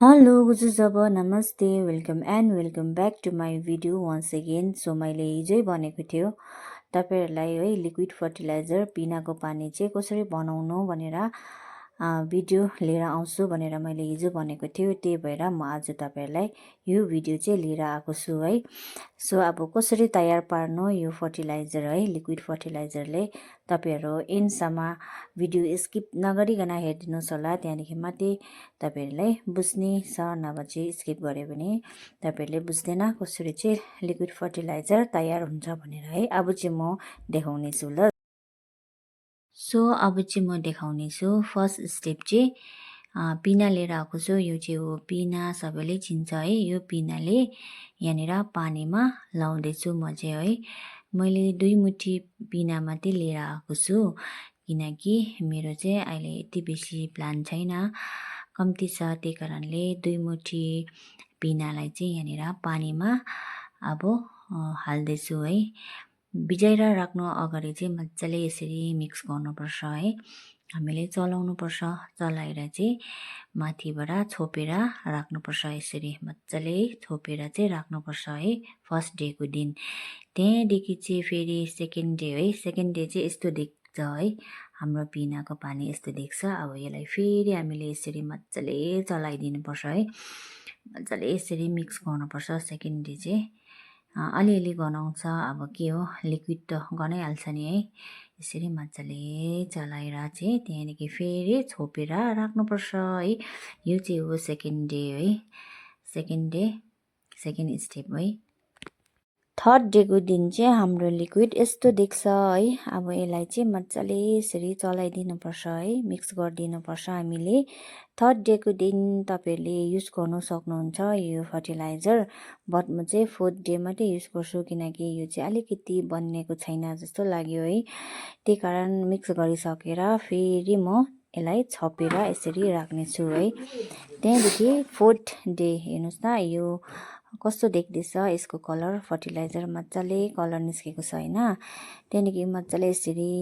Hello गुजुजब नमस्ते welcome back to my video once again. So मैले हिजै भनेको थियो तपाईँहरूलाई है लिक्विड फर्टिलाइजर पिनाको पानी चाहिँ कसरी बनाउनु भनेर भिडियो लिएर आउँछु भनेर मैले हिजो भनेको थियो। त्यही भएर म आज तपाईँहरूलाई यो भिडियो चाहिँ लिएर आएको छु है। सो अब कसरी तयार पार्नु यो फर्टिलाइजर है लिक्विड फर्टिलाइजरले, तपाईँहरू एन्डसम्म भिडियो स्किप नगरिकन हेरिदिनुहोस् होला। त्यहाँदेखि मात्रै तपाईँहरूलाई बुझ्ने छ, नभए चाहिँ स्किप गऱ्यो भने तपाईँहरूले बुझ्दैन कसरी चाहिँ लिक्विड फर्टिलाइजर तयार हुन्छ भनेर है। अब चाहिँ म देखाउने छु ल। सो अब चाहिँ म देखाउने छु। फर्स्ट स्टेप चाहिँ पिना लिएर आएको छु। यो चाहिँ हो पिना, सबैले चिन्छ है। यो पिनाले यहाँनिर पानीमा लाउँदैछु म चाहिँ है। मैले 2 मुठी पिना मात्रै लिएर आएको छु, किनकि मेरो चाहिँ अहिले यति बेसी प्लान छैन, कम्ती छ। त्यही कारणले 2 मुठी पिनालाई चाहिँ यहाँनिर पानीमा अब हाल्दैछु है। भिजाएर राख्नु अगाडि चाहिँ मजाले यसरी मिक्स गर्नुपर्छ है। हामीले चलाउनुपर्छ, चलाएर चाहिँ माथिबाट छोपेर राख्नुपर्छ। यसरी मजाले छोपेर चाहिँ राख्नुपर्छ है फर्स्ट डेको दिन। त्यहाँदेखि चाहिँ फेरि सेकेन्ड डे है। सेकेन्ड डे चाहिँ यस्तो देख्छ है, हाम्रो पिनाको पानी यस्तो देख्छ। अब यसलाई फेरि हामीले यसरी मजाले चलाइदिनुपर्छ है। मजाले यसरी मिक्स गर्नुपर्छ। सेकेन्ड डे चाहिँ अलिअलि गनाउँछ, अब के हो लिक्विड त गनाइहाल्छ नि है। यसरी मजाले चलाएर चाहिँ त्यहाँदेखि फेरि छोपेर राख्नुपर्छ है। यो चाहिँ हो सेकेन्ड डे है, सेकेन्ड स्टेप है। थर्ड डेको दिन चाहिँ हाम्रो लिक्विड यस्तो देख्छ है। अब यसलाई चाहिँ मजाले यसरी चलाइदिनुपर्छ है, मिक्स गरिदिनुपर्छ हामीले। थर्ड डेको दिन तपाईँहरूले युज गर्नु सक्नुहुन्छ यो फर्टिलाइजर, बट म चाहिँ फोर्थ डे मात्रै युज गर्छु, किनकि यो चाहिँ अलिकति बनिएको छैन जस्तो लाग्यो है। त्यही कारण मिक्स गरिसकेर फेरि म यसलाई छपेर यसरी राख्नेछु है। त्यहाँदेखि फोर्थ डे हेर्नुहोस् न, यो कस्तो देख्दैछ यसको कलर। फर्टिलाइजर मजाले कलर निस्केको छ होइन। त्यहाँदेखि मजाले यसरी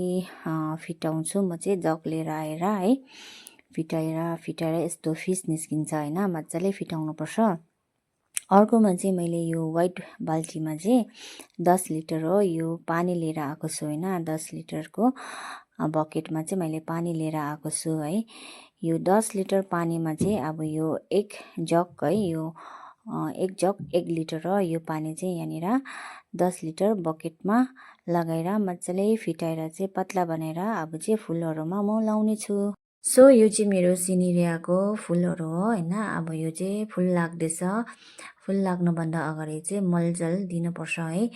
फिटाउँछु म चाहिँ, जग लिएर आएर है। फिटाएर यस्तो फिस निस्किन्छ होइन, मजाले फिटाउनुपर्छ। अर्कोमा चाहिँ मैले यो वाइट बाल्टीमा चाहिँ 10 लिटर हो यो पानी लिएर आएको छु होइन। 10 लिटरको बकेटमा चाहिँ मैले पानी लिएर आएको छु है। यो 10 लिटर पानीमा चाहिँ अब यो एक जग है, यो एक जग 1 लिटर हो। यो पानी चाहिँ यहाँनिर 10 लिटर बकेटमा लगाएर मजाले फिटाएर चाहिँ पतला बनाएर अब चाहिँ फुलहरूमा म लाउने छु। सो यो चाहिँ मेरो सिनेरियाको फुलहरू हो होइन। अब यो चाहिँ फुल लाग्दैछ। फुल लाग्नुभन्दा अगाडि चाहिँ मलजल दिनुपर्छ है।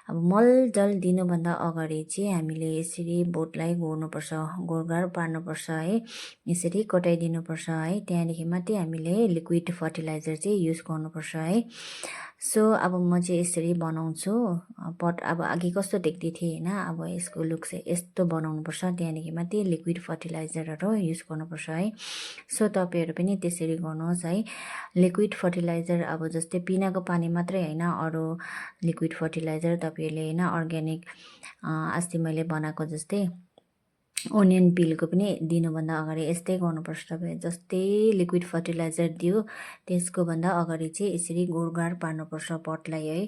अब मलजल दिनुभन्दा अगाडि चाहिँ हामीले यसरी बोटलाई गोड्नुपर्छ, गोडगाड पार्नुपर्छ है। यसरी कटाइदिनुपर्छ है। त्यहाँदेखि मात्रै हामीले लिक्विड फर्टिलाइजर चाहिँ युज गर्नुपर्छ है। सो अब म चाहिँ यसरी बनाउँछु पट। अब अघि कस्तो देख्दै थिएँ होइन, अब यसको लुक चाहिँ यस्तो बनाउनुपर्छ, त्यहाँदेखि मात्रै लिक्विड फर्टिलाइजरहरू युज गर्नुपर्छ है। सो तपाईँहरू पनि त्यसरी गर्नुहोस् है। लिक्विड फर्टिलाइजर अब जस्तै पिनाको पानी मात्रै होइन, अरू लिक्विड फर्टिलाइजर तपाईँहरूले होइन अर्ग्यानिक अस्ति मैले बनाएको जस्तै ओनियन पिलको पनि दिनुभन्दा अगाडि यस्तै गर्नुपर्छ। तपाईँ जस्तै लिक्विड फर्टिलाइजर दियो त्यसको भन्दा अगाडि चाहिँ यसरी गोडगाड पार्नुपर्छ पटलाई है।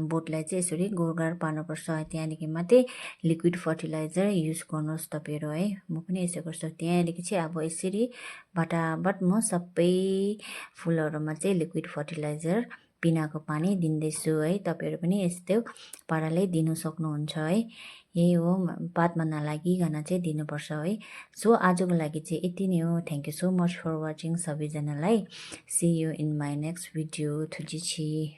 बोटलाई चाहिँ यसरी गोडगाड पार्नुपर्छ। त्यहाँदेखि मात्रै लिक्विड फर्टिलाइजर युज गर्नुहोस् तपाईँहरू है। म पनि यसो गर्छु। त्यहाँदेखि चाहिँ अब यसरी बटाबट म सबै फुलहरूमा चाहिँ लिक्विड फर्टिलाइजर पिनाको पानी दिँदैछु है। तपाईँहरू पनि यस्तो पाराले दिनु सक्नुहुन्छ है। यही हो, पातमा नलागिकन चाहिँ दिनुपर्छ है। सो आजको लागि चाहिँ यति नै हो। Thank you so much for watching सबैजनालाई। See you in my next video. थुजिछि।